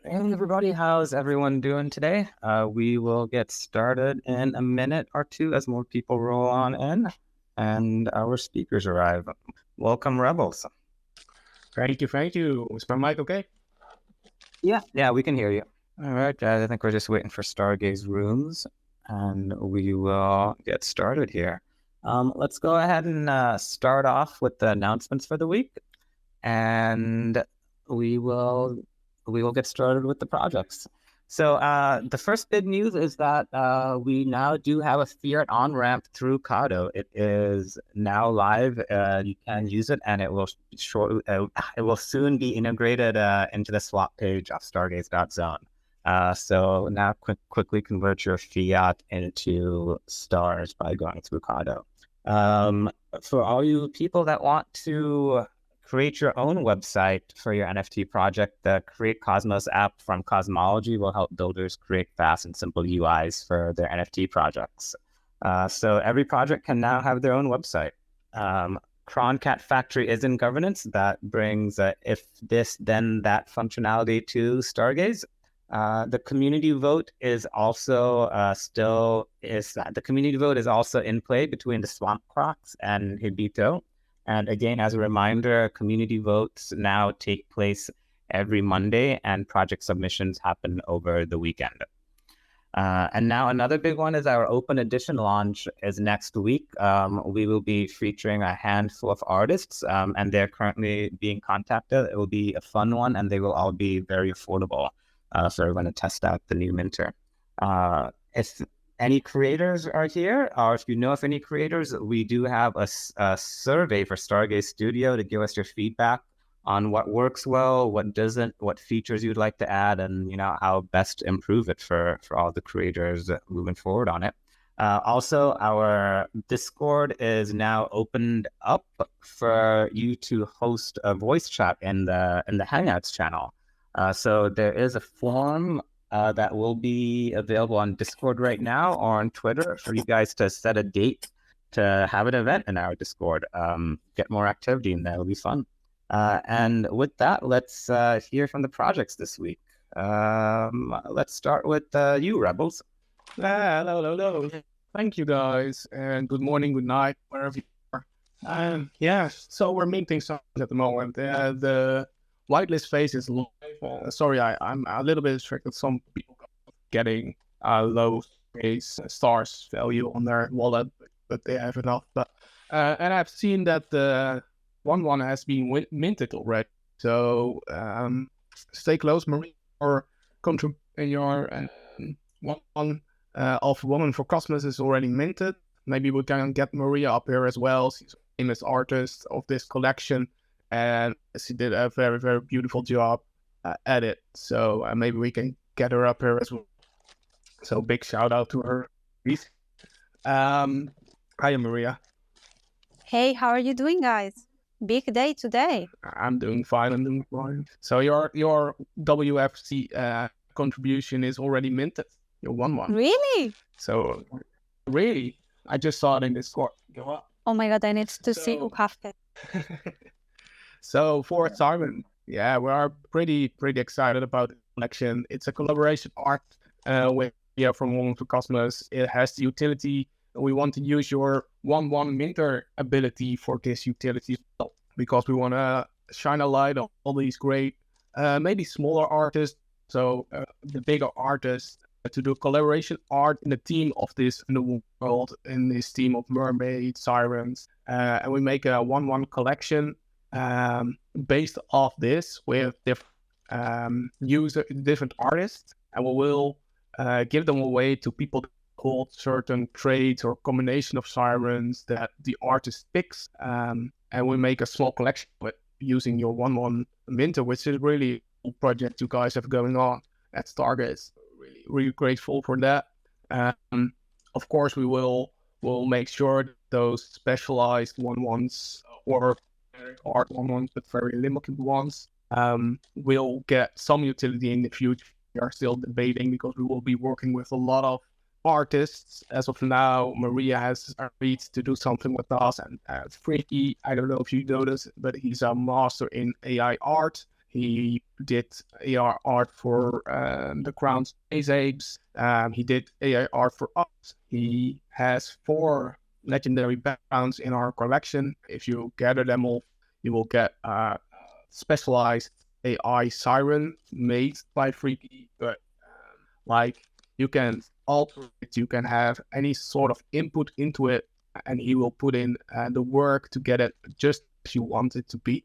Hey everybody, how's everyone doing today? We will get started in a minute or two as more people roll on in and our speakers arrive. Welcome, Rebels. Thank you. Is my mic okay? Yeah, we can hear you. All right, guys, I think we're just waiting for Stargaze rooms and we will get started here. Let's go ahead and start off with the announcements for the week, and we will get started with the projects. So the first big news is that we now do have a fiat on-ramp through Kado. It is now live. You can use it, and it will soon be integrated into the swap page of Stargaze.zone. So now quickly convert your fiat into stars by going through Kado. For all you people that want to create your own website for your NFT project, the Create Cosmos app from Cosmology will help builders create fast and simple UIs for their NFT projects. So every project can now have their own website. Croncat Factory is in governance. That brings if this, then that functionality to Stargaze. The community vote is also the community vote is also in play between the Swamp Crocs and Hibito. And again, as a reminder, community votes now take place every Monday, and project submissions happen over the weekend. And now another big one is our open edition launch is next week. We will be featuring a handful of artists, and they're currently being contacted. It will be a fun one, and they will all be very affordable. So we're going to test out the new minter. If any creators are here, or if you know of any creators, we do have a survey for Stargaze Studio to give us your feedback on what works well, what doesn't, what features you'd like to add, and how best to improve it for all the creators moving forward on it. Also, our Discord is now opened up for you to host a voice chat in the Hangouts channel. So there is a form that will be available on Discord right now or on Twitter for you guys to set a date to have an event in our Discord. Get more activity in there. It'll be fun. And with that, let's hear from the projects this week. Let's start with you, Rebels. Hello. Thank you, guys, and good morning, good night, wherever you are. So we're minting songs at the moment. The whitelist phase is live. Sorry, I'm a little bit restricted. Some people getting low stars value on their wallet, but they have enough. And I've seen that the 1-1 has been minted already. So stay close, Marie, or contribute your 1-1 of Woman for Cosmos is already minted. Maybe we can get Maria up here as well. She's a famous artist of this collection, and she did a very, very beautiful job at it. So maybe we can get her up here as well. So big shout out to her. Hi, Maria. Hey, how are you doing, guys? Big day today. I'm doing fine. So your WFC contribution is already minted. Your 1-1. Really? So really, I just saw it in Discord. Go up. Oh my god, I need to see who have it. So for Simon, yeah, we are pretty excited about the collection. It's a collaboration art with from Woman for Cosmos. It has the utility. We want to use your 1-1 minter ability for this utility because we want to shine a light on all these great, maybe smaller artists. So the bigger artists to do collaboration art in the theme of this in the world, in this theme of mermaids, sirens, and we make a 1-1 collection based off this with different artists, and we will give them away to people that hold certain traits or combination of sirens that the artist picks, and we make a small collection with using your 1-1 minter, which is really a cool project you guys have going on at Stargaze. Really grateful for that. Of course, we will make sure that those specialized 1-1s or art 1-1s, but very limited ones, will get some utility in the future. We are still debating because we will be working with a lot of artists. As of now, Maria has agreed to do something with us, and Freaky, I don't know if you know this, but he's a master in AI art. He did AI art for the Crown's Space Apes. He did AI art for us. He has 4 legendary backgrounds in our collection. If you gather them all, you will get a specialized AI siren made by Freaky. But like you can alter it, you can have any sort of input into it, and he will put in the work to get it just as you want it to be.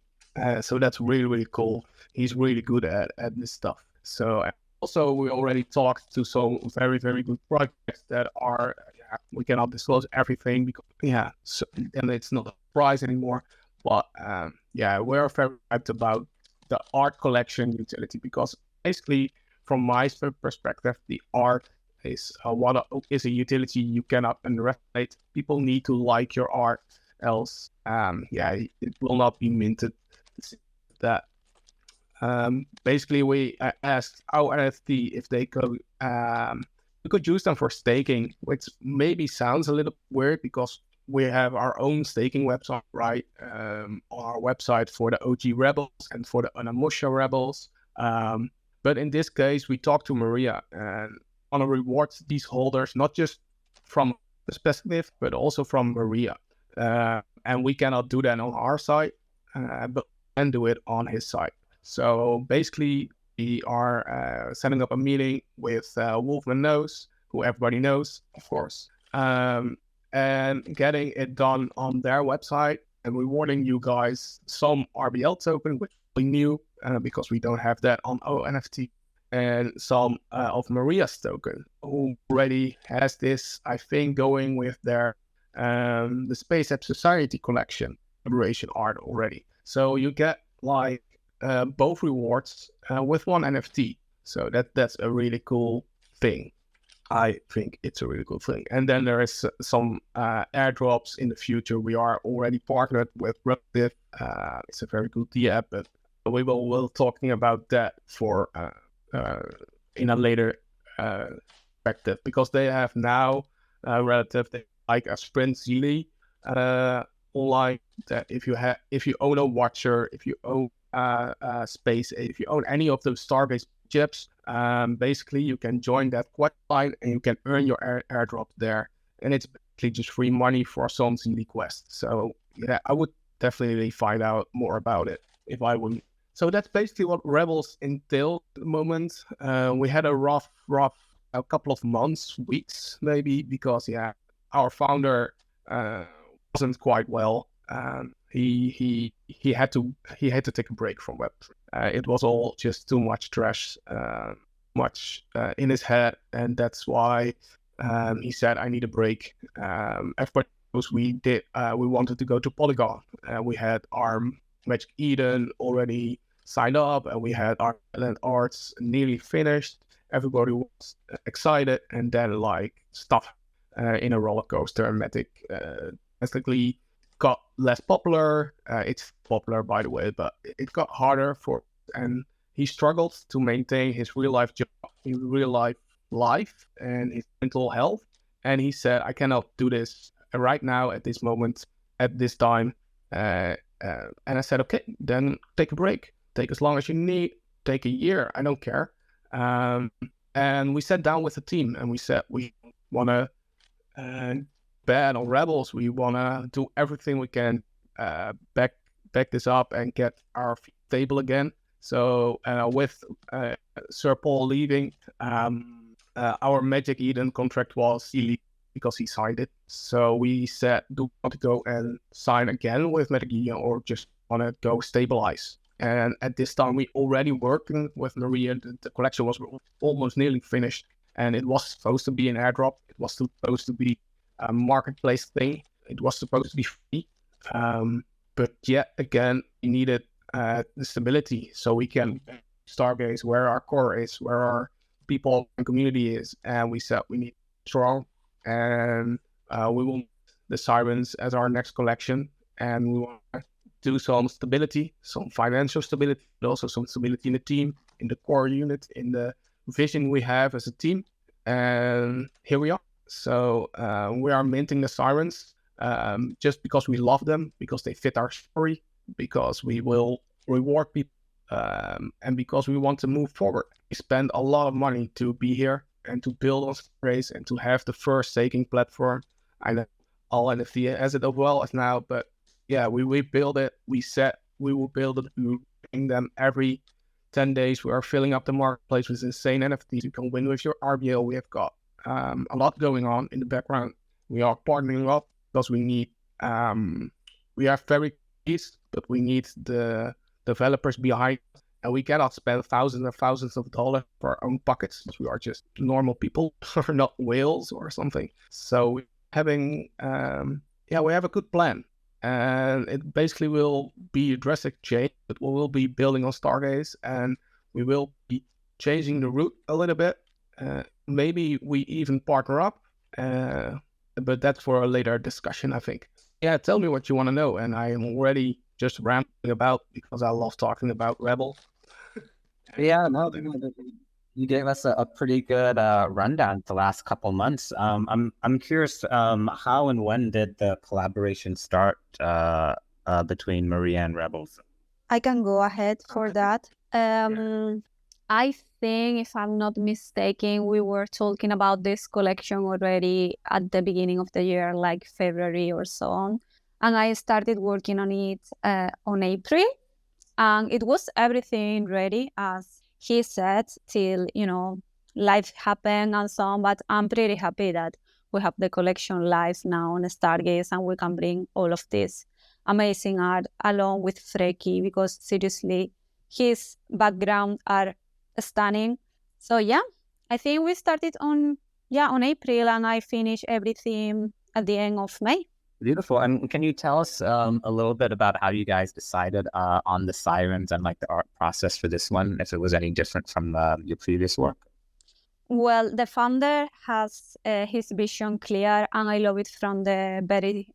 So that's really, really cool. He's really good at this stuff. So also, we already talked to some very, very good projects that are, we cannot disclose everything because, so, and it's not a prize anymore. But we're very hyped about the art collection utility because basically, from my perspective, the art is is a utility you cannot underestimate. People need to like your art, else, it will not be minted. That basically we asked our NFT if they could we could use them for staking, which maybe sounds a little weird because we have our own staking website, right? On our website for the OG Rebels and for the Anamusha Rebels. But in this case, we talked to Maria and want to reward these holders, not just from perspective, but also from Maria. And we cannot do that on our side, but we can do it on his side. So basically, we are setting up a meeting with Wolfman Knows, who everybody knows, of course, and getting it done on their website and rewarding you guys some RBL token, which we knew because we don't have that on ONFT, and some of Maria's token, who already has this, I think, going with their the Space App Society collection collaboration art already. So you get like both rewards with one NFT. So that's a really cool thing. I think it's a really cool thing. And then there is some airdrops in the future. We are already partnered with Relative. It's a very good app, but we will talking about that for in a later perspective, because they have now Relative, they like a Sprint Zili online. That if you own a Watcher, if you own Space, if you own any of those Stargaze chips, basically you can join that quest line and you can earn your airdrop there, and it's basically just free money for some Zili quest. So yeah, I would definitely find out more about it if I wouldn't. So that's basically what Rebels entail at the moment. We had a rough a couple of months, weeks maybe, because our founder wasn't quite well. He had to take a break from Web3. It was all just too much trash, much in his head, and that's why he said, "I need a break." Everybody knows we wanted to go to Polygon. We had our Magic Eden already signed up, and we had our Island Arts nearly finished. Everybody was excited, and then like stuff in a roller coaster. Matic basically got less popular. It's popular, by the way, but it got harder and he struggled to maintain his real life job, his real life, and his mental health. And he said, "I cannot do this right now at this moment, at this time." And I said, "Okay, then take a break. Take as long as you need. Take a year. I don't care." And we sat down with the team and we said, we want to ban on Rebels. We want to do everything we can back this up and get our feet stable again. So with Sir Paul leaving, our Magic Eden contract was illegal because he signed it. So we said, do we want to go and sign again with Magic Eden, or just want to go stabilize? And at this time, we already working with Maria. The collection was almost nearly finished, and it was supposed to be an airdrop. It was supposed to be a marketplace thing. It was supposed to be free. But yet again, we needed the stability so we can Stargaze where our core is, where our people and community is. And we said we need strong, and we will the Sirens as our next collection, and we want to do some stability, some financial stability, but also some stability in the team, in the core unit, in the vision we have as a team. And here we are. So we are minting the Sirens just because we love them, because they fit our story, because we will reward people And because we want to move forward, we spend a lot of money to be here and to build on Stargaze and to have the first staking platform. I know all NFT has it as well as now, but yeah, we build it. We said we will build it. We will bring them every 10 days. We are filling up the marketplace with insane NFTs. You can win with your RBL. We have got a lot going on in the background. We are partnering up because we need, we have very keys, but we need the developers behind. And we cannot spend thousands and thousands of dollars for our own pockets. We are just normal people, or not whales or something. So having, we have a good plan. And it basically will be a drastic change, but we will be building on Stargaze and we will be changing the route a little bit. Maybe we even partner up, but that's for a later discussion, I think. Yeah, tell me what you want to know. And I am already just rambling about because I love talking about Rebel. Yeah, no, you gave us a pretty good rundown the last couple months. I'm curious, how and when did the collaboration start between Maria and Rebels? I can go ahead for that. I think, if I'm not mistaken, we were talking about this collection already at the beginning of the year, like February or so on. And I started working on it on April. And it was everything ready, as he said, till, life happened and so on. But I'm pretty happy that we have the collection live now on Stargaze and we can bring all of this amazing art along with Freki, because seriously, his background are stunning. So yeah, I think we started on April and I finished everything at the end of May. Beautiful. And can you tell us a little bit about how you guys decided on the sirens and like the art process for this one, if it was any different from your previous work? Well, the founder has his vision clear, and I love it from the very,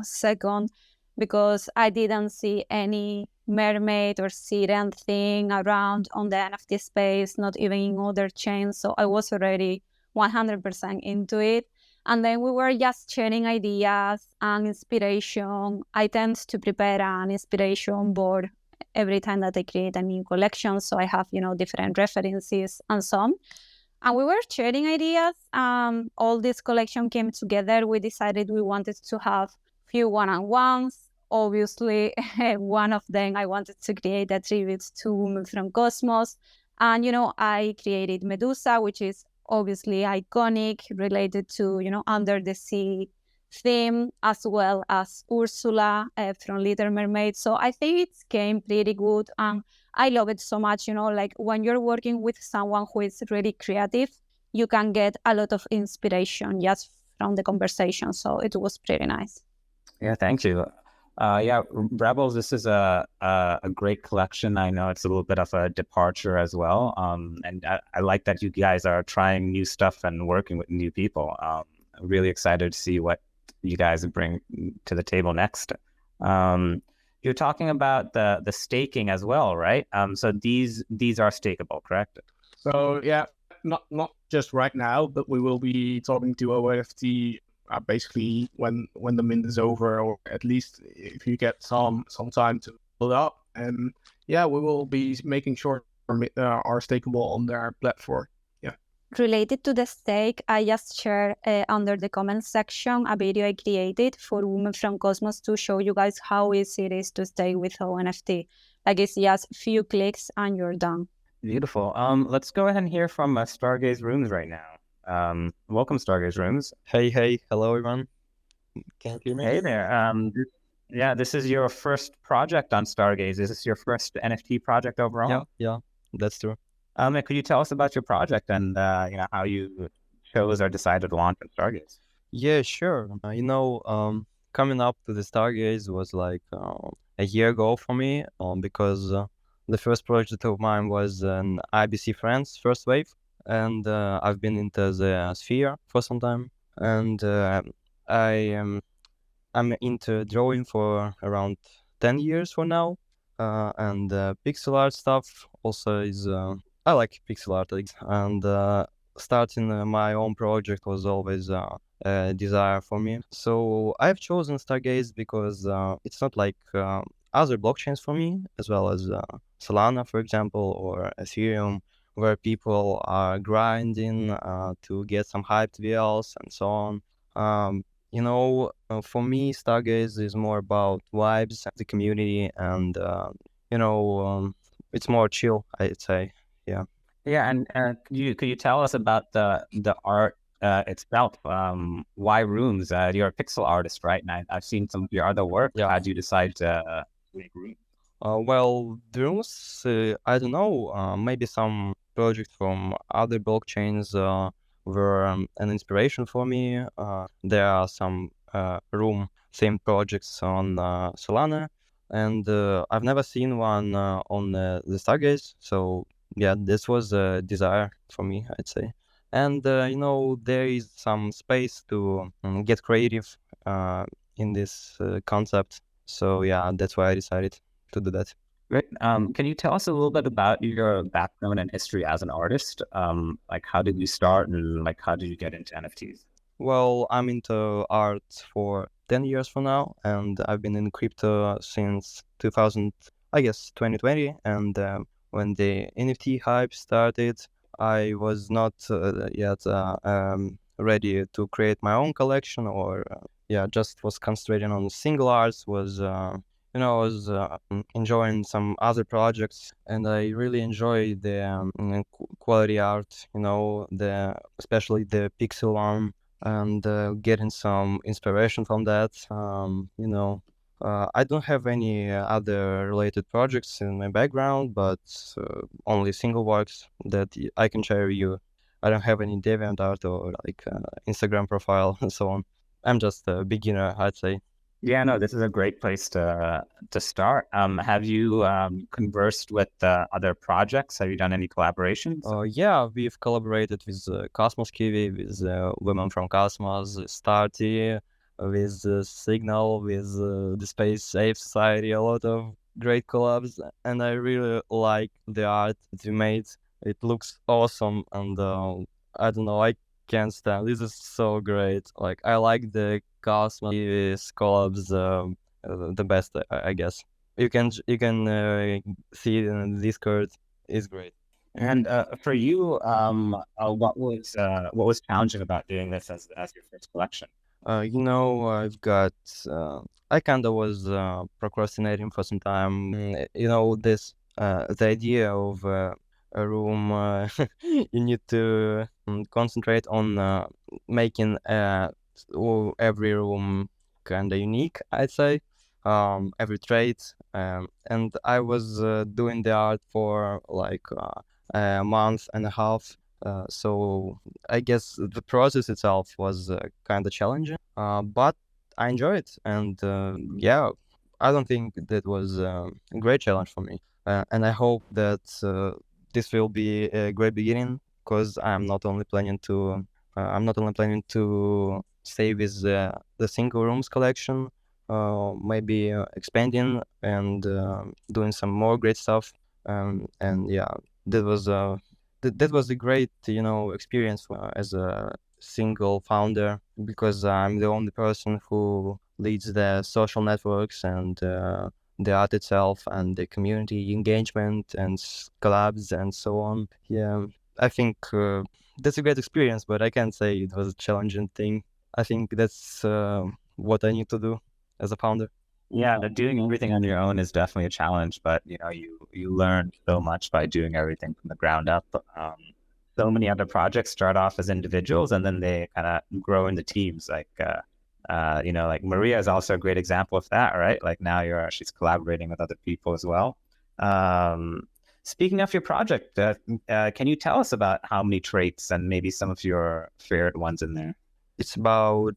second, because I didn't see any mermaid or siren thing around on the NFT space, not even in other chains. So I was already 100% into it. And then we were just sharing ideas and inspiration. I tend to prepare an inspiration board every time that I create a new collection. So I have, different references and so on. And we were sharing ideas. All this collection came together. We decided we wanted to have few one-on-ones. Obviously, one of them I wanted to create a tribute to Women from Cosmos. And, I created Medusa, which is obviously iconic, related to, under the sea theme, as well as Ursula from Little Mermaid. So I think it came pretty good. I love it so much, like when you're working with someone who is really creative, you can get a lot of inspiration just from the conversation. So it was pretty nice. Yeah, thank you. Rebels, this is a great collection. I know it's a little bit of a departure as well. And I like that you guys are trying new stuff and working with new people. I'm really excited to see what you guys bring to the table next. You're talking about the staking as well, right? So these are stakeable, correct? So yeah, not just right now, but we will be talking to ONFT basically when the mint is over, or at least if you get some time to build up. And yeah, we will be making sure are stakeable on their platform. Yeah. Related to the stake, I just shared under the comments section a video I created for Women from Cosmos to show you guys how easy it is to stake with ONFT. Like, it's just a few clicks and you're done. Beautiful. Let's go ahead and hear from Stargaze Rooms right now. Welcome, Stargaze Rooms. Hey, hello everyone. Can you hear me? Hey there. This is your first project on Stargaze. Is this your first NFT project overall? Yeah, that's true. Could you tell us about your project and how you chose or decided to launch on Stargaze? Yeah, sure. Coming up to the Stargaze was like a year ago for me, because the first project of mine was an IBC Friends first wave, and I've been into the sphere for some time, and I'm into drawing for around 10 years for now, and pixel art stuff also is I like pixel art, and starting my own project was always a desire for me. So I've chosen Stargaze because it's not like other blockchains for me, as well as Solana, for example, or Ethereum, where people are grinding to get some hyped VLs and so on. For me, Stargaze is more about vibes and the community, and it's more chill, I'd say. Yeah. Yeah, and could you tell us about the art itself? Why rooms? You're a pixel artist, right? And I've seen some of your other work. Yeah. How'd you decide to make rooms? Well, drones, I don't know, maybe some projects from other blockchains were an inspiration for me. There are some room same projects on Solana, and I've never seen one on the Stargaze. So yeah, this was a desire for me, I'd say. And there is some space to get creative in this concept. So yeah, that's why I decided to do that. Great. Can you tell us a little bit about your background and history as an artist? Like how did you start and like how did you get into NFTs? Well, I'm into art for 10 years for now, and I've been in crypto since 2000, I guess 2020. And when the NFT hype started, I was not yet ready to create my own collection, or just was concentrating on single arts. I was enjoying some other projects, and I really enjoy the quality art. Especially the pixel one, and getting some inspiration from that. I don't have any other related projects in my background, but only single works that I can share with you. I don't have any DeviantArt or like Instagram profile and so on. I'm just a beginner, I'd say. Yeah, no, this is a great place to start. Have you conversed with other projects? Have you done any collaborations? Yeah, we've collaborated with Cosmos Kiwi, with Women from Cosmos, Starty, with Signal, with the Space Ape Society, a lot of great collabs, and I really like the art that we made. It looks awesome, and I don't know, I can't stand. This is so great. Like I like the Cosmos Kiwi's collabs the best, I guess. You can see it in Discord. It's great. And for you, what was challenging about doing this as your first collection? I've got. I kind of was procrastinating for some time. This the idea of a room. You need to concentrate on making every room kind of unique, I'd say. Every trait. And I was doing the art for like a month and a half. So I guess the process itself was kind of challenging, but I enjoy it, and I don't think that was a great challenge for me, and I hope that this will be a great beginning, because I'm not only planning to stay with the single rooms collection, maybe expanding and doing some more great stuff, and yeah, that was that was a great experience as a single founder, because I'm the only person who leads the social networks and the art itself and the community engagement and collabs and so on. Yeah, I think that's a great experience, but I can't say it was a challenging thing. I think that's what I need to do as a founder. Yeah, doing everything on your own is definitely a challenge, but you learn so much by doing everything from the ground up. So many other projects start off as individuals and then they kind of grow into teams. Like Maria is also a great example of that, right? Like now she's collaborating with other people as well. Speaking of your project, can you tell us about how many traits and maybe some of your favorite ones in there? It's about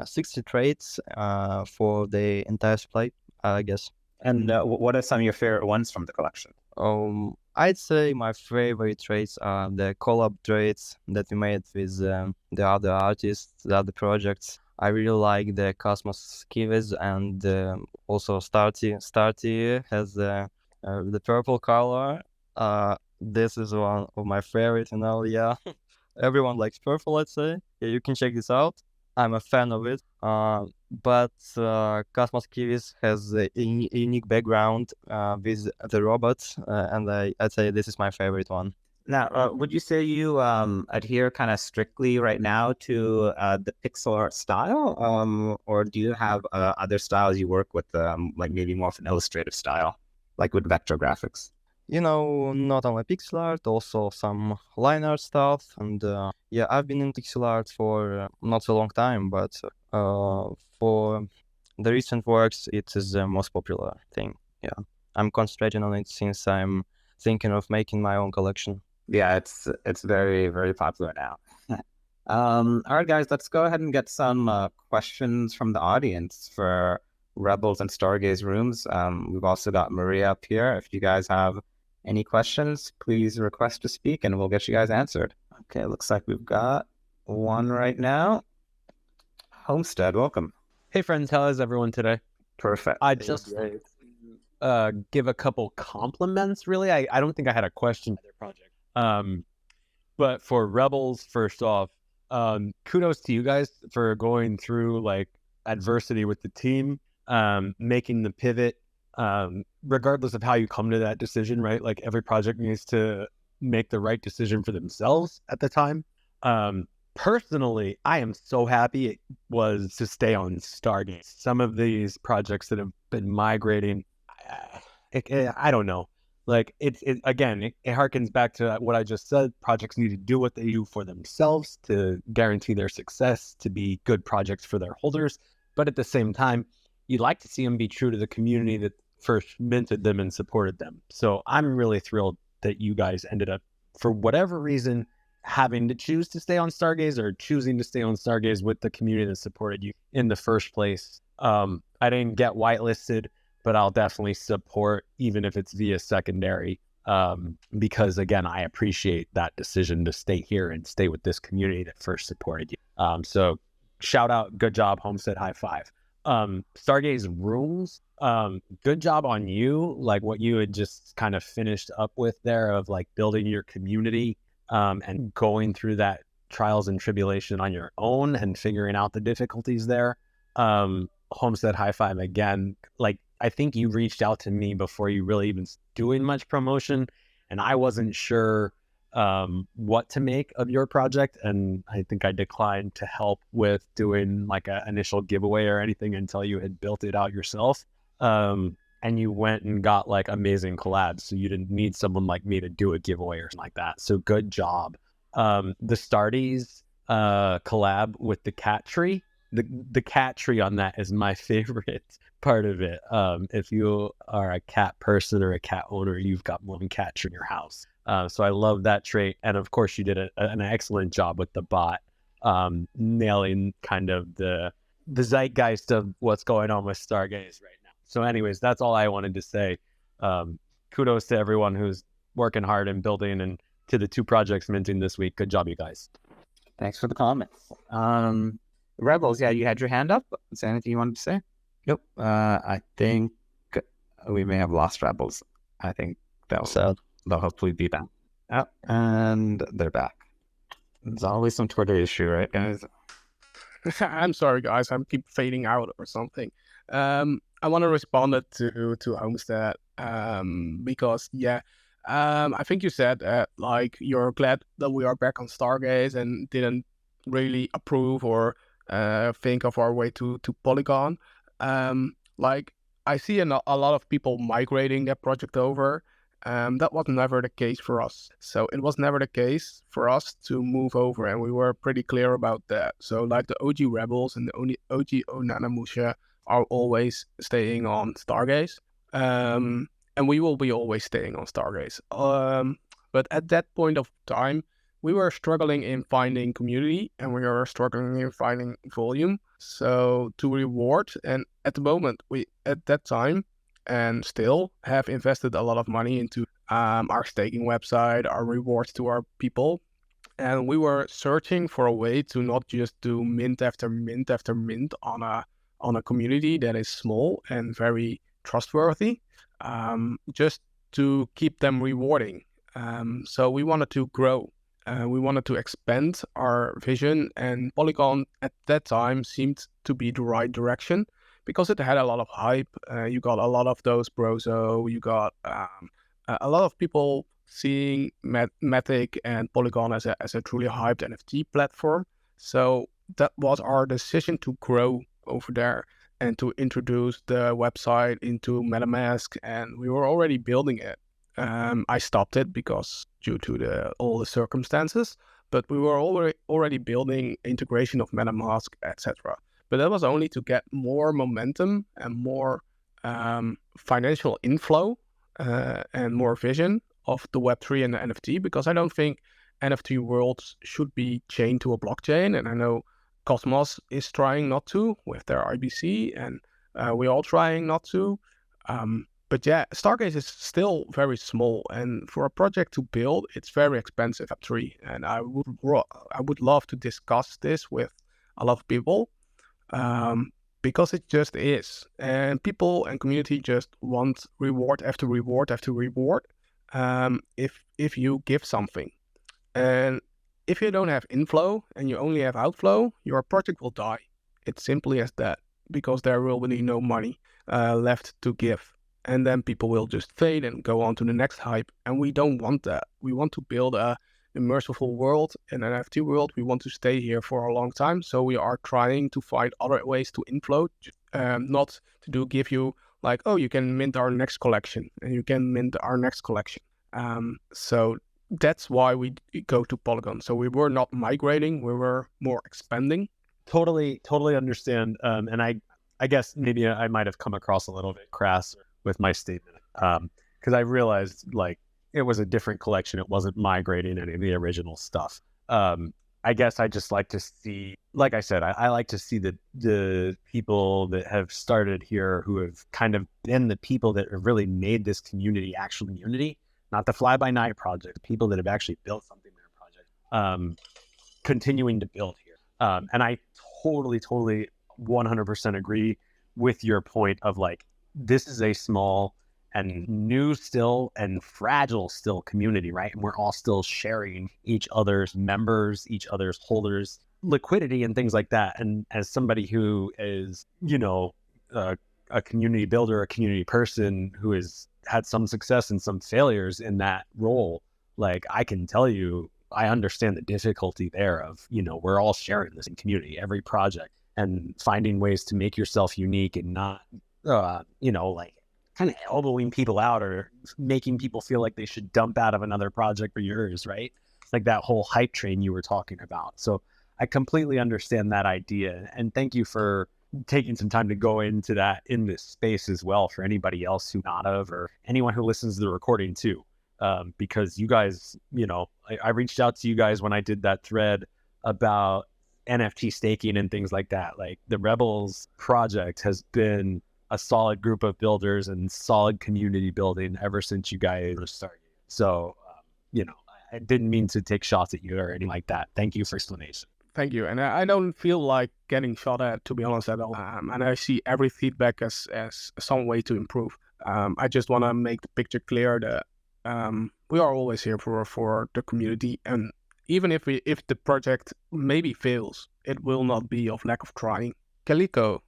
60 traits for the entire supply, I guess. And what are some of your favorite ones from the collection? I'd say my favorite traits are the collab traits that we made with the other artists, the other projects. I really like the Cosmos Kiwis and also Starty. Starty has the purple color. This is one of my favorites, yeah. Everyone likes purple, let's say. Yeah, you can check this out. I'm a fan of it. But Cosmos Kiwis has a unique background with the robots, and I'd say this is my favorite one. Now, would you say you adhere kind of strictly right now to the pixel art style, or do you have other styles you work with, like maybe more of an illustrative style, like with vector graphics? Not only pixel art, also some line art stuff. And yeah, I've been in pixel art for not so long time, but for the recent works, it is the most popular thing. Yeah, I'm concentrating on it since I'm thinking of making my own collection. Yeah, it's very, very popular now. All right, guys, let's go ahead and get some questions from the audience for Rebels and Stargaze rooms. We've also got Maria up here. If you guys have any questions, please request to speak and we'll get you guys answered. Okay, looks like we've got one right now. Homestead, welcome. Hey friends, how is everyone today? Perfect. I just give a couple compliments, really. I don't think I had a question for their project. But for Rebels, first off, kudos to you guys for going through like adversity with the team, making the pivot, regardless of how you come to that decision, right? Like every project needs to make the right decision for themselves at the time. Personally, I am so happy it was to stay on Stargaze. Some of these projects that have been migrating, I don't know. Like it harkens back to what I just said. Projects need to do what they do for themselves to guarantee their success, to be good projects for their holders. But at the same time, you'd like to see them be true to the community that first minted them and supported them. So I'm really thrilled that you guys ended up, for whatever reason, having to choose to stay on Stargaze or choosing to stay on Stargaze with the community that supported you in the first place. I didn't get whitelisted, but I'll definitely support, even if it's via secondary, because again, I appreciate that decision to stay here and stay with this community that first supported you. So shout out, good job, Homestead, high five. Stargaze rooms, good job on you, like what you had just kind of finished up with there of like building your community and going through that trials and tribulation on your own and figuring out the difficulties there. Homestead, high five again. Like, I think you reached out to me before you really even doing much promotion, and I wasn't sure what to make of your project, and I think I declined to help with doing like an initial giveaway or anything until you had built it out yourself. And you went and got like amazing collabs, so you didn't need someone like me to do a giveaway or something like that. So good job. The Stargaze collab with the cat tree. The cat tree on that is my favorite part of it. If you are a cat person or a cat owner, you've got one cat tree in your house. So I love that trait. And of course, you did an excellent job with the bot, nailing kind of the zeitgeist of what's going on with Stargaze right now. So anyways, that's all I wanted to say. Kudos to everyone who's working hard and building, and to the two projects minting this week. Good job, you guys. Thanks for the comments. Rebels, yeah, you had your hand up. Is there anything you wanted to say? Nope. I think we may have lost Rebels. I think they'll hopefully be back. Oh, and they're back. There's always some Twitter issue, right, guys? I'm sorry, guys. I keep fading out or something. I want to respond to Homestead because, yeah, I think you said like you're glad that we are back on Stargaze and didn't really approve or think of our way to Polygon. Like I see a lot of people migrating their project over. That was never the case for us. So it was never the case for us to move over, and we were pretty clear about that. So like the OG Rebels and the OG Onanamusha are always staying on Stargaze. And we will be always staying on Stargaze. But at that point of time, we were struggling in finding community and we were struggling in finding volume. So to reward, and at the moment, we at that time and still have invested a lot of money into our staking website, our rewards to our people. And we were searching for a way to not just do mint after mint after mint on a community that is small and very trustworthy, just to keep them rewarding. So we wanted to grow. We wanted to expand our vision, and Polygon at that time seemed to be the right direction because it had a lot of hype. You got a lot of those Brozo, you got a lot of people seeing Matic and Polygon as a truly hyped NFT platform. So that was our decision to grow over there and to introduce the website into MetaMask, and we were already building it. I stopped it because due to all the circumstances, but we were already building integration of MetaMask, etc. But that was only to get more momentum and more financial inflow and more vision of the Web3 and the NFT, because I don't think NFT worlds should be chained to a blockchain. And I know Cosmos is trying not to with their IBC, and we're all trying not to. But yeah, Stargaze is still very small, and for a project to build, it's very expensive at 3. And I would love to discuss this with a lot of people, because it just is, and people and community just want reward after reward after reward. If you give something, and if you don't have inflow and you only have outflow, your project will die. It's simply as that, because there will be no money left to give. And then people will just fade and go on to the next hype. And we don't want that. We want to build a immersive world, an NFT world. We want to stay here for a long time. So we are trying to find other ways to inflow, not to give you like, oh, you can mint our next collection and you can mint our next collection. So that's why we go to Polygon. So we were not migrating, we were more expanding. Totally understand. And I guess maybe I might have come across a little bit crass with my statement, because I realized like it was a different collection. It wasn't migrating any of the original stuff. I guess I just like to see, like I said, I like to see the people that have started here, who have kind of been the people that have really made this community actual community, not the fly-by-night project, people that have actually built something in their project, continuing to build here. And I totally 100% agree with your point of like, this is a small and new still and fragile still community, right? And we're all still sharing each other's members, each other's holders, liquidity and things like that. And as somebody who is, you know, a community builder, a community person who has had some success and some failures in that role, like I can tell you, I understand the difficulty there of, you know, we're all sharing this in community, every project, and finding ways to make yourself unique and not, you know, like kind of elbowing people out or making people feel like they should dump out of another project for yours, right? It's like that whole hype train you were talking about. So I completely understand that idea. And thank you for taking some time to go into that in this space as well, for anybody else who not of, or anyone who listens to the recording too. Because you guys, you know, I reached out to you guys when I did that thread about NFT staking and things like that. Like the Rebels project has been a solid group of builders and solid community building ever since you guys started. So, you know, I didn't mean to take shots at you or anything like that. Thank you for explanation. Thank you. And I don't feel like getting shot at, to be honest, at all. And I see every feedback as some way to improve. I just want to make the picture clear that we are always here for the community. And even if the project maybe fails, it will not be of lack of trying. Calico,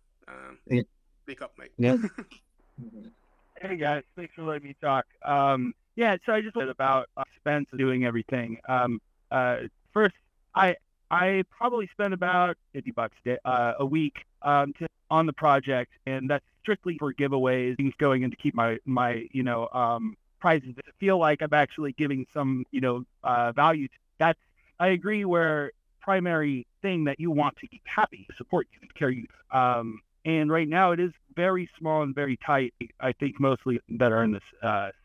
speak up, mate. Yeah. Hey guys, thanks for letting me talk. Yeah, so I just wanted about expense doing everything. First, I probably spend about $50 a week on the project, and that's strictly for giveaways, things going in to keep my prizes to feel like I'm actually giving some value. That's, I agree, where primary thing that you want to keep happy, support you, care you. And right now it is very small and very tight. I think mostly that are in this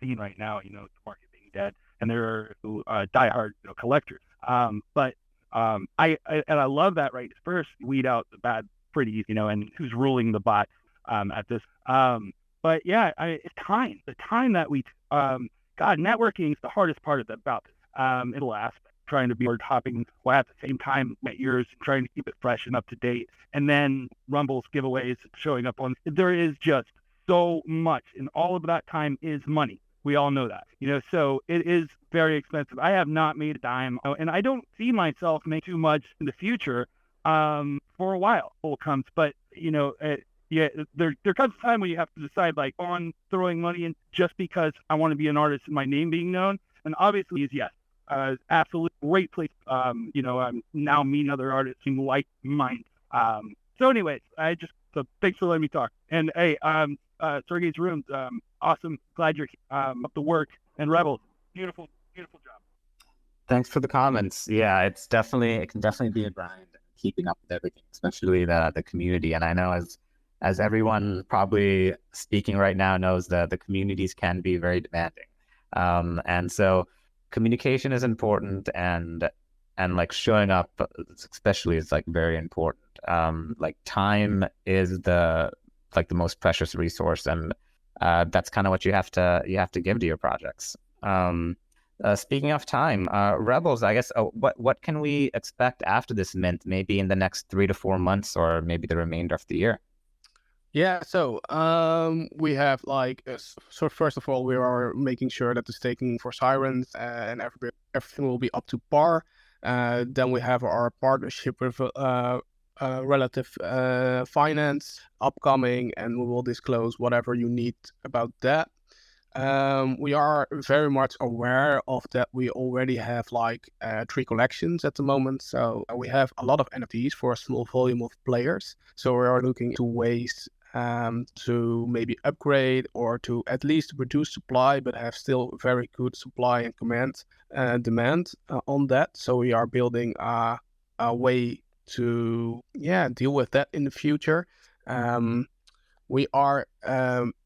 scene right now, the market being dead, and there are diehard collectors. But I love that, right? First, weed out the bad pretty easy, and who's ruling the bot at this. But yeah, it's time. The time that we, networking is the hardest part about this. It'll aspect. Trying to be word hopping while at the same time at yours, trying to keep it fresh and up to date. And then Rumble's giveaways showing up on. There is just so much, and all of that time is money. We all know that, so it is very expensive. I have not made a dime, and I don't see myself making too much in the future for a while. It comes, but yeah, there comes a time when you have to decide, like, on throwing money in just because I want to be an artist and my name being known. And obviously, is yes, absolutely great place. I'm now meeting other artists in like mine. So, anyways, so thanks for letting me talk. And hey, Stargaze Rooms, awesome. Glad you're up the work, and Rebels, beautiful, beautiful job. Thanks for the comments. Yeah, it can definitely be a grind keeping up with everything, especially the community. And I know as everyone probably speaking right now knows, that the communities can be very demanding. And so communication is important, and like showing up especially is like very important. Like time is the most precious resource, and that's kind of what you have to give to your projects. Speaking of time, Rebels, I guess, what can we expect after this mint, maybe in the next 3 to 4 months, or maybe the remainder of the year? Yeah, so we have so first of all, we are making sure that the staking for Sirens and everything will be up to par. Then we have our partnership with Relative Finance upcoming, and we will disclose whatever you need about that. We are very much aware of that. We already have 3 collections at the moment, so we have a lot of NFTs for a small volume of players. So we are looking into ways to maybe upgrade or to at least reduce supply, but have still very good supply and demand on that. So we are building a way to deal with that in the future. We are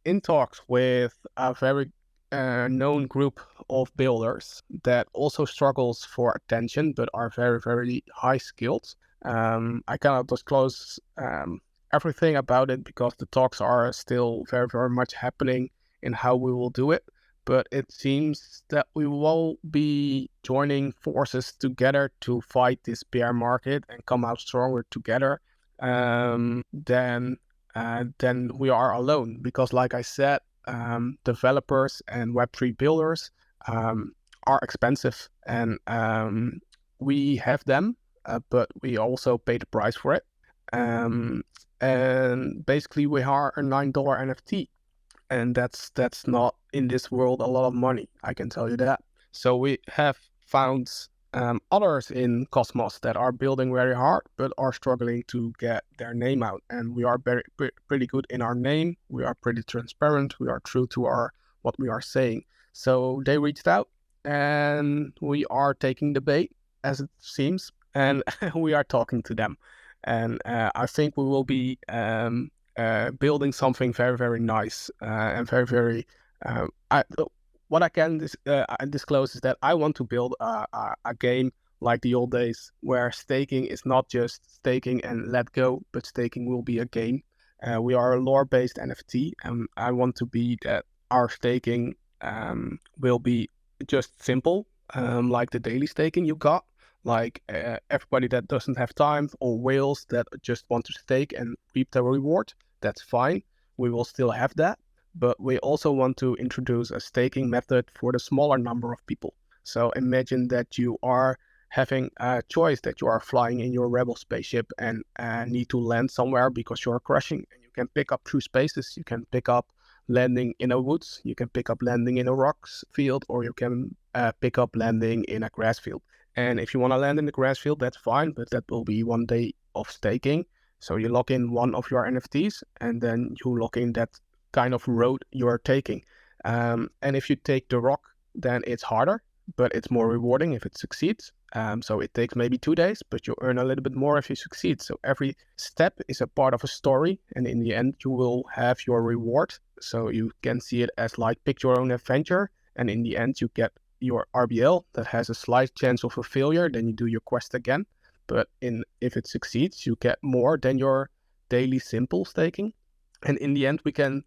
in talks with a very known group of builders that also struggles for attention, but are very, very high skilled. I cannot disclose everything about it because the talks are still very, very much happening in how we will do it. But it seems that we will be joining forces together to fight this bear market and come out stronger together than we are alone. Because like I said, developers and Web3 builders are expensive, and we have them, but we also pay the price for it. And basically we are a $9 NFT, and that's not in this world a lot of money, I can tell you that. So we have found others in Cosmos that are building very hard but are struggling to get their name out, and we are pretty good in our name. We are pretty transparent. We are true to what we are saying. So they reached out, and we are taking the bait, as it seems, and we are talking to them. And I think we will be building something very, very nice and very, very. What I can disclose is that I want to build a game like the old days, where staking is not just staking and let go, but staking will be a game. We are a lore-based NFT, and I want to be that our staking will be just simple, like the daily staking you got. Like everybody that doesn't have time, or whales that just want to stake and reap the reward, that's fine. We will still have that. But we also want to introduce a staking method for the smaller number of people. So imagine that you are having a choice, that you are flying in your Rebel spaceship and need to land somewhere because you're crashing. And you can pick up 2 spaces. You can pick up landing in a woods. You can pick up landing in a rocks field, or you can pick up landing in a grass field. And if you want to land in the grass field, that's fine, but that will be 1 day of staking. So you lock in one of your NFTs, and then you lock in that kind of road you are taking. And if you take the rock, then it's harder, but it's more rewarding if it succeeds. So it takes maybe 2 days, but you earn a little bit more if you succeed. So every step is a part of a story, and in the end, you will have your reward. So you can see it as like pick your own adventure, and in the end, you get your RBL that has a slight chance of a failure. Then you do your quest again, but if it succeeds, you get more than your daily simple staking. And in the end, we can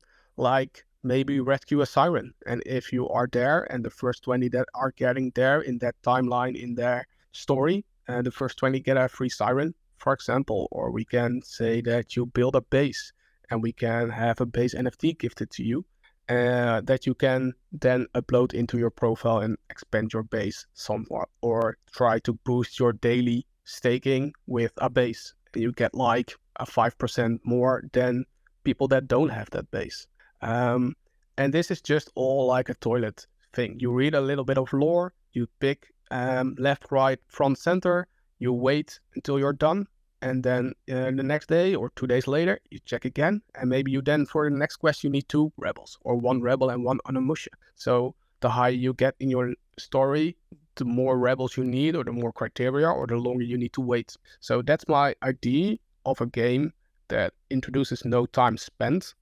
maybe rescue a siren. And if you are there, and the first 20 that are getting there in that timeline in their story, the first 20 get a free siren, for example. Or we can say that you build a base, and we can have a base NFT gifted to you. that you can then upload into your profile and expand your base somewhat, or try to boost your daily staking with a base. You get like a 5% more than people that don't have that base. And this is just all like a toilet thing. You read a little bit of lore, you pick left, right, front, center, you wait until you're done, and then the next day or 2 days later, you check again, and maybe you then, for the next quest, you need 2 rebels, or 1 rebel and 1 Onimusha. So the higher you get in your story, the more rebels you need, or the more criteria, or the longer you need to wait. So that's my idea of a game that introduces no time spent,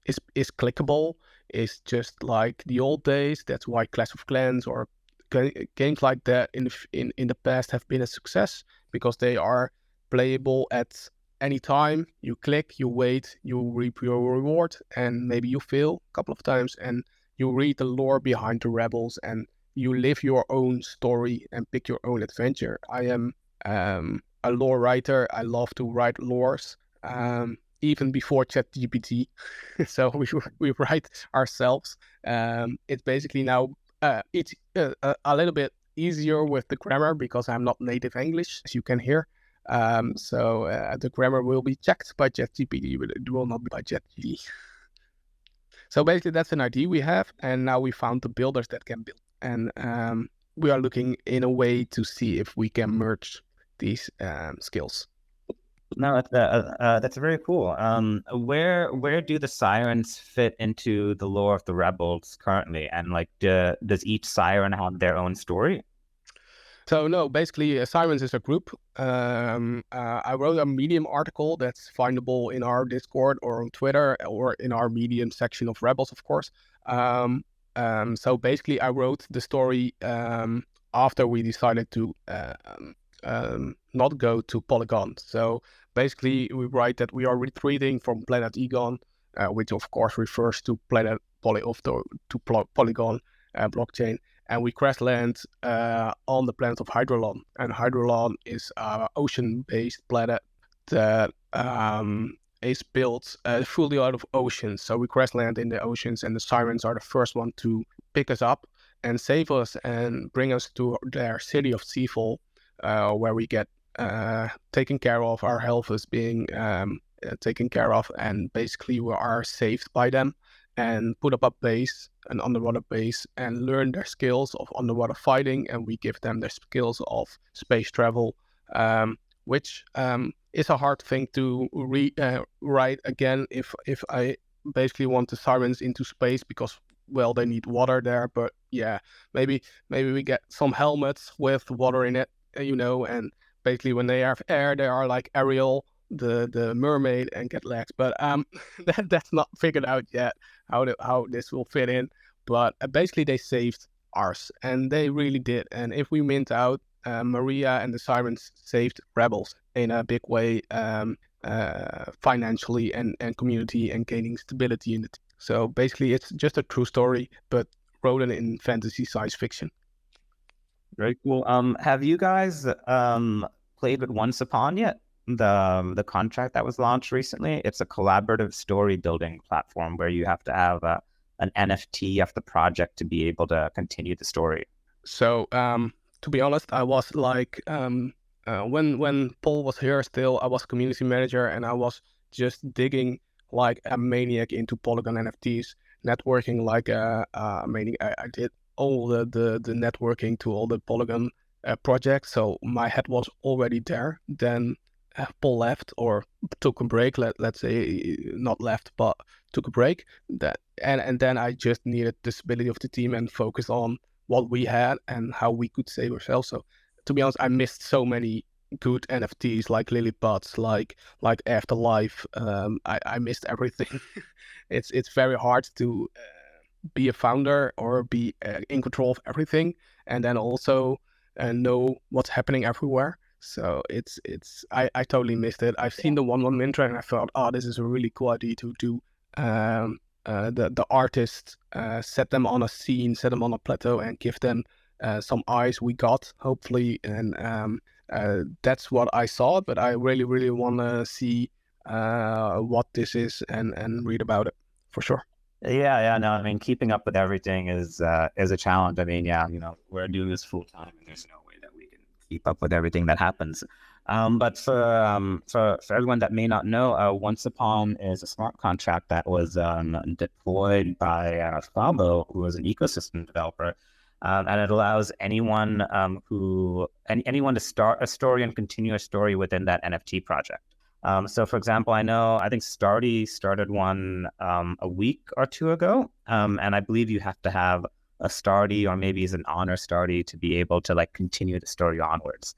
is clickable, is just like the old days. That's why Clash of Clans or games like that in the past have been a success, because they are playable at any time. You click, you wait, you reap your reward, and maybe you fail a couple of times, and you read the lore behind the rebels, and you live your own story and pick your own adventure. I am a lore writer. I love to write lores, even before ChatGPT. So we write ourselves. It's basically now it's a little bit easier with the grammar, because I'm not native English, as you can hear. So the grammar will be checked by ChatGPT, but it will not be by ChatGPT. So basically, that's an idea we have, and now we found the builders that can build, and we are looking in a way to see if we can merge these skills. No, that's very cool. Where do the sirens fit into the lore of the rebels currently, and like, does each siren have their own story? So no, basically, Sirens is a group. I wrote a Medium article that's findable in our Discord or on Twitter, or in our Medium section of Rebels, of course. So basically, I wrote the story after we decided to not go to Polygon. So basically, we write that we are retreating from Planet Egon, which of course refers to Planet Polygon blockchain. And we crash land on the planet of Hydrolon. And Hydrolon is an ocean-based planet that is built fully out of oceans. So we crash land in the oceans, and the sirens are the first one to pick us up and save us and bring us to their city of Seafall, where we get taken care of. Our health is being taken care of, and basically we are saved by them and put up a base, an underwater base, and learn their skills of underwater fighting, and we give them their skills of space travel, which is a hard thing to write again if I basically want the sirens into space, because, well, they need water there. But yeah, maybe we get some helmets with water in it, and basically when they have air, they are like Ariel, the mermaid, and get legs. But that's not figured out yet, how this will fit in. But basically they saved ours, and they really did. And if we mint out, Maria and the sirens saved rebels in a big way, financially and community, and gaining stability in the team. So basically it's just a true story, but written in fantasy science fiction. Very cool. Have you guys played with Once Upon yet? The contract that was launched recently. It's a collaborative story building platform where you have to have an NFT of the project to be able to continue the story. So to be honest, I was like when Paul was here still, I was community manager, and I was just digging like a maniac into Polygon NFTs, networking like a maniac. I did all the networking to all the Polygon projects, so my head was already there. Then Paul left, or took a break. Let's say not left, but took a break. And then I just needed the stability of the team and focus on what we had and how we could save ourselves. So to be honest, I missed so many good NFTs like Lilliputs, like Afterlife. I missed everything. It's very hard to be a founder or be in control of everything, and then also know what's happening everywhere. So I totally missed it. I've seen the 1-1 Mintra, and I thought, this is a really cool idea to do. The artists, set them on a scene, set them on a plateau, and give them some eyes. We got, hopefully, and that's what I saw. But I really, really want to see what this is and read about it, for sure. Yeah, no, I mean, keeping up with everything is a challenge. I mean, yeah, we're doing this full time, and there's no way that we can keep up with everything that happens. But for everyone that may not know, Once Upon is a smart contract that was deployed by Fabo, who is an ecosystem developer, and it allows anyone anyone to start a story and continue a story within that NFT project. So, for example, I think Stardy started one a week or two ago, and I believe you have to have a Stardy or maybe as an honor Stardy to be able to like continue the story onwards.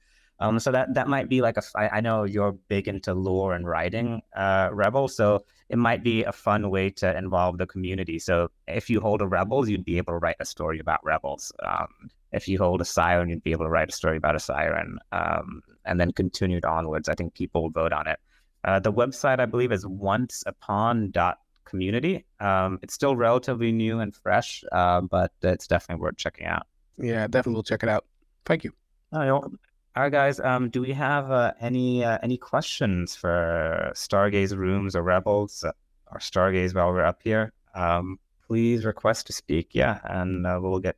So that might be like I know you're big into lore and writing, Rebel, so it might be a fun way to involve the community. So if you hold a Rebels, you'd be able to write a story about Rebels. If you hold a Siren, you'd be able to write a story about a Siren, and then continue it onwards. I think people will vote on it. The website, I believe, is onceupon.community. It's still relatively new and fresh, but it's definitely worth checking out. Yeah, definitely will check it out. Thank you. All right, guys. Do we have any questions for Stargaze Rooms or Rebels or Stargaze while we're up here? Please request to speak. Yeah, and we'll get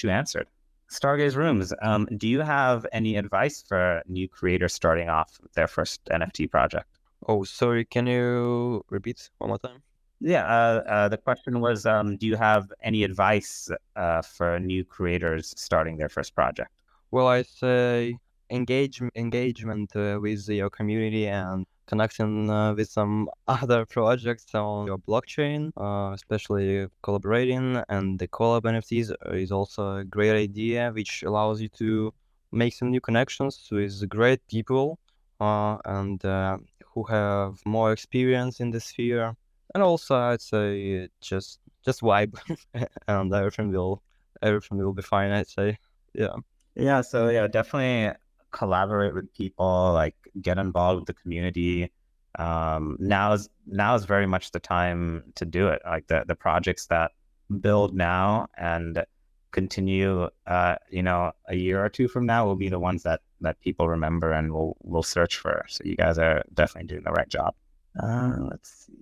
you answered. Stargaze Rooms. Do you have any advice for new creators starting off with their first NFT project? Oh, sorry, can you repeat one more time? Yeah, the question was, do you have any advice for new creators starting their first project? Well, I say engagement with your community and connecting with some other projects on your blockchain, especially collaborating, and the collab NFTs is also a great idea, which allows you to make some new connections with great people and who have more experience in the sphere. And also, I'd say just vibe, and everything will be fine. I'd say, yeah. Yeah, so yeah, definitely collaborate with people, like get involved with the community. Now is very much the time to do it. Like the projects that build now and continue, a year or two from now will be the ones that people remember and will search for. So you guys are definitely doing the right job. Let's see,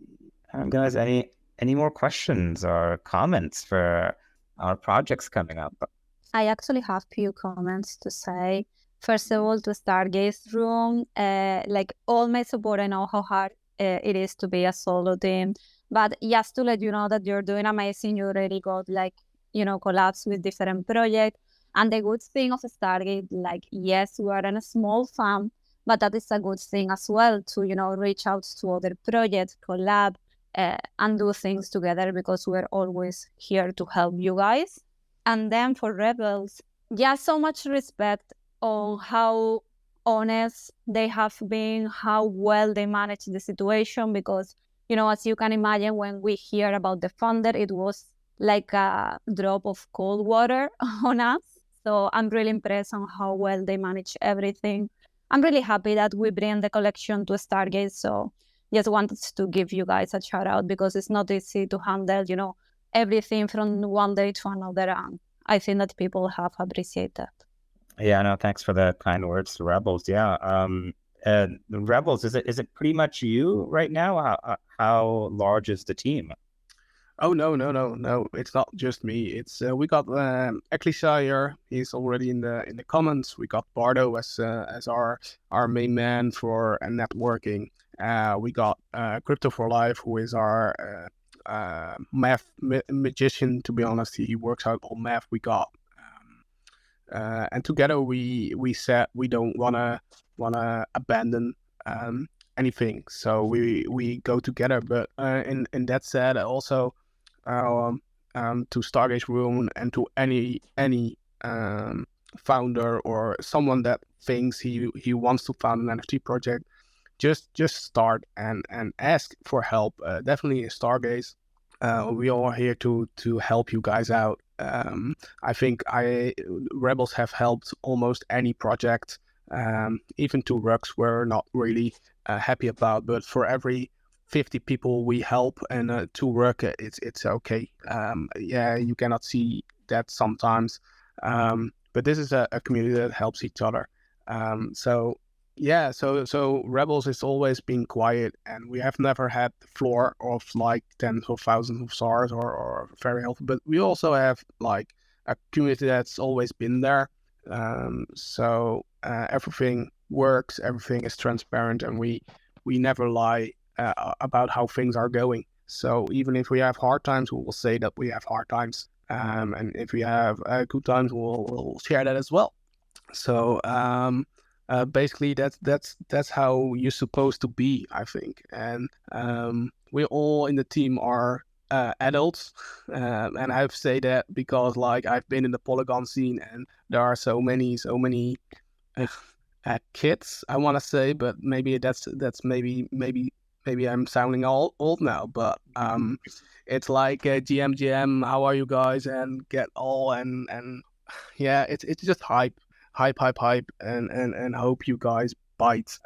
guys, any more questions or comments for our projects coming up? I actually have few comments to say. First of all, to Stargaze Room, like all my support, I know how hard it is to be a solo team, but just to let you know that you're doing amazing. You already got collabs with different projects. And the good thing of Stargate, like, yes, we are in a small farm, but that is a good thing as well to, reach out to other projects, collab, and do things together because we're always here to help you guys. And then for Rebels, yeah, so much respect on how honest they have been, how well they managed the situation, because, as you can imagine, when we hear about the founder, it was like a drop of cold water on us. So I'm really impressed on how well they manage everything. I'm really happy that we bring the collection to Stargaze. So just wanted to give you guys a shout out because it's not easy to handle, everything from one day to another. And I think that people have appreciated that. Yeah, no, thanks for the kind words to Rebels. Yeah, the Rebels, is it pretty much you right now? How large is the team? Oh no, it's not just me. It's we got Ecclesire. He's already in the comments. We got Bardo as our main man for networking. We got Crypto for Life, who is our math magician. To be honest, he works out all math. We got and together we said we don't wanna abandon anything. So we go together. But in that said, also. To Stargaze Room and to any founder or someone that thinks he wants to found an NFT project, just start and ask for help. Definitely Stargaze. We are here to help you guys out. I think Rebels have helped almost any project, even to Rux we're not really happy about, but for every 50 people we help and to work it's okay. Yeah, you cannot see that sometimes, but this is a community that helps each other. So Yeah, so Rebels has always been quiet, and we have never had the floor of like tens of thousands of stars or very healthy. But we also have like a community that's always been there. So everything works, everything is transparent, and we never lie about how things are going. So even if we have hard times, we will say that we have hard times, and if we have good times, we'll share that as well. So basically, that's how you're supposed to be, I think. And we all in the team are adults, and I say that because like I've been in the Polygon scene, and there are so many uh, kids, I want to say, but maybe that's maybe I'm sounding old now, but it's like GM, how are you guys, and get all and yeah, it's just hype, and hope you guys bite.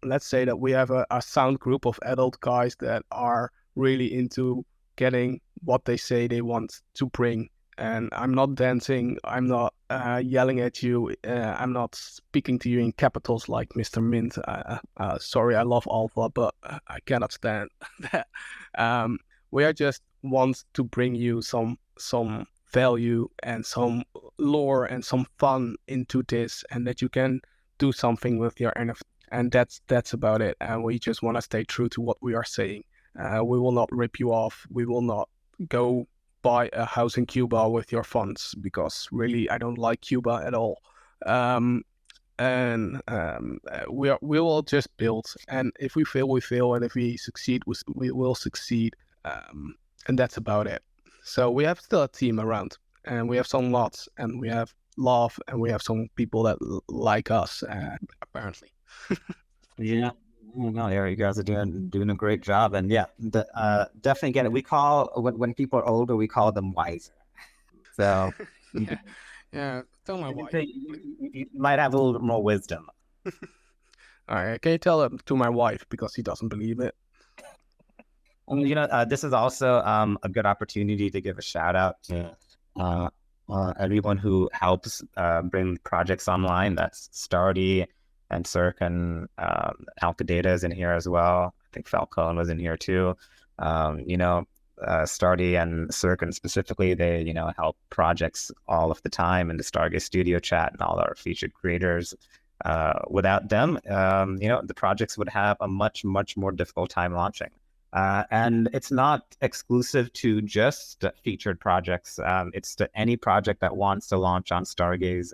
Let's say that we have a sound group of adult guys that are really into getting what they say they want to bring. And I'm not dancing, I'm not yelling at you, I'm not speaking to you in capitals like Mr. Mint. Sorry, I love Alpha, but I cannot stand that. We are just want to bring you some value and some lore and some fun into this, and that you can do something with your NFT. And that's about it. And we just want to stay true to what we are saying. We will not rip you off. We will not go buy a house in Cuba with your funds, because really I don't like Cuba at all. We will just build, and if we fail, we fail, and if we succeed, we will succeed. And that's about it. So we have still a team around, and we have some lots, and we have love, and we have some people that like us, apparently. Yeah. No, yeah, you guys are doing a great job, and yeah, definitely get it. We call when people are older, we call them wiser. So yeah. Tell my wife. you might have a little bit more wisdom. All right, can you tell it to my wife, because she doesn't believe it? This is also a good opportunity to give a shout out to everyone who helps bring projects online. That's Stardy and Circ, and Alka Data is in here as well. I think Falcone was in here too. Stardy and Circ, and specifically, they help projects all of the time in the Stargaze Studio chat and all our featured creators. Without them, the projects would have a much more difficult time launching. And it's not exclusive to just featured projects. It's to any project that wants to launch on Stargaze.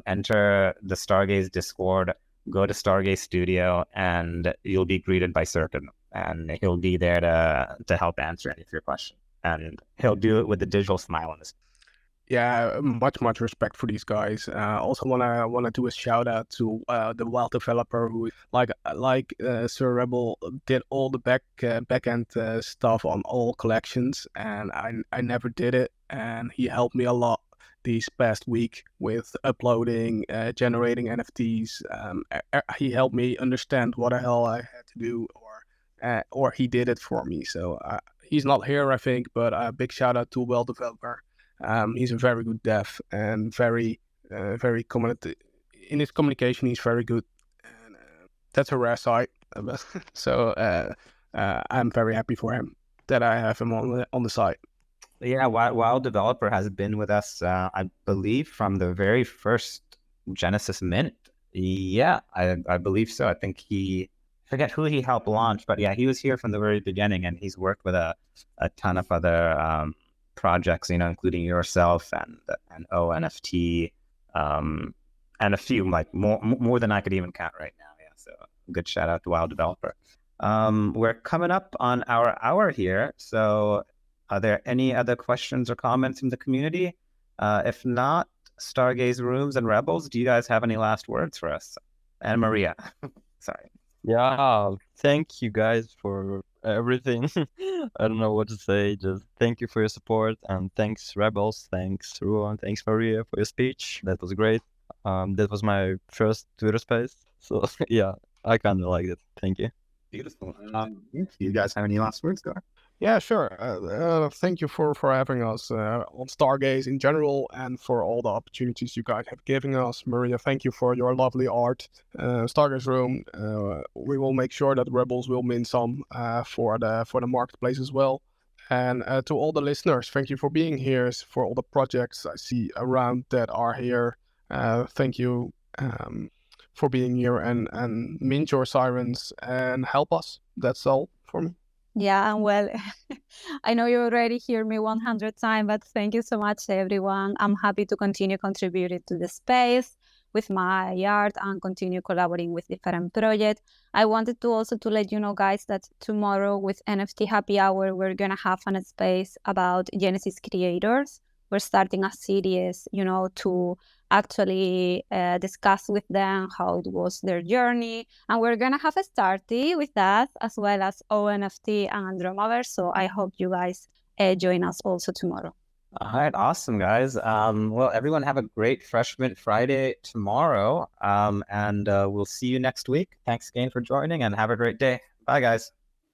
Enter the Stargaze Discord, go to Stargaze Studio, and you'll be greeted by Circuit, and he'll be there to help answer any of your questions. And he'll do it with a digital smile on his face. Yeah, much respect for these guys. Also wanna do a shout out to the wild developer who, like Sir Rebel, did all the back end stuff on all collections, and I never did it, and he helped me a lot these past week with uploading, generating NFTs. He helped me understand what the hell I had to do, or he did it for me. So he's not here, I think, but a big shout out to wild developer. He's a very good dev, and very in his communication. He's very good, and that's a rare sight. So I'm very happy for him that I have him on the site. Yeah, Wild Developer has been with us, I believe, from the very first Genesis Mint. Yeah, I believe so. I think forget who he helped launch, but yeah, he was here from the very beginning, and he's worked with a ton of other projects, including yourself and ONFT, and a few, like more than I could even count right now. Yeah, so good shout out to Wild Developer. We're coming up on our hour here, so are there any other questions or comments from the community? If not, Stargaze Rooms and Rebels, do you guys have any last words for us? And Maria, sorry. Yeah, thank you guys for everything. I don't know what to say. Just thank you for your support, and thanks Rebels, thanks Ruan, thanks Maria for your speech. That was great. That was my first Twitter space, so yeah, I kind of liked it. Thank you. Beautiful. Do you guys have any last words, Gar? Yeah, sure. Thank you for having us on Stargaze in general, and for all the opportunities you guys have given us. Maria, thank you for your lovely art. Stargaze Room. We will make sure that Rebels will mean some for the marketplace as well. And to all the listeners, thank you for being here. For all the projects I see around that are here, thank you for being here and mint your sirens and help us. That's all for me. Yeah, and well, I know you already hear me 100 times, but thank you so much, everyone. I'm happy to continue contributing to the space with my art and continue collaborating with different projects. I wanted to also to let you know, guys, that tomorrow with NFT Happy Hour, we're gonna have a space about Genesis creators. We're starting a series, to actually discuss with them how it was their journey, and we're gonna have a starty with that, as well as ONFT and Andromaverse. So I hope you guys join us also tomorrow. All right, awesome, guys. Well, everyone have a great Freshman Friday tomorrow, and we'll see you next week. Thanks again for joining, and have a great day. Bye, guys.